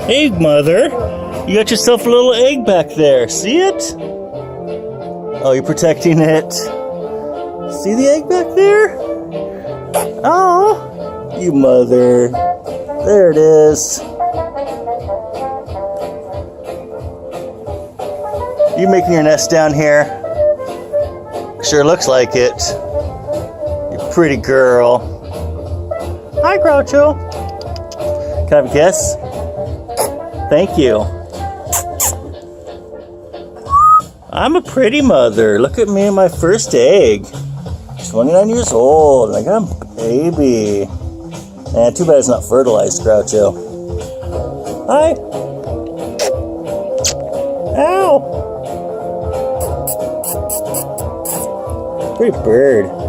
Egg mother, you got yourself a little egg back there. See it? Oh, you're protecting it. See the egg back there? Oh, you mother. There it is. You making your nest down here? Sure looks like it. You pretty girl. Hi, Groucho. Can I have a kiss? Thank you. I'm a pretty mother. Look at me and my first egg. 29 years old, and I got a baby. Man, too bad it's not fertilized, Groucho. Hi. Ow. Pretty bird.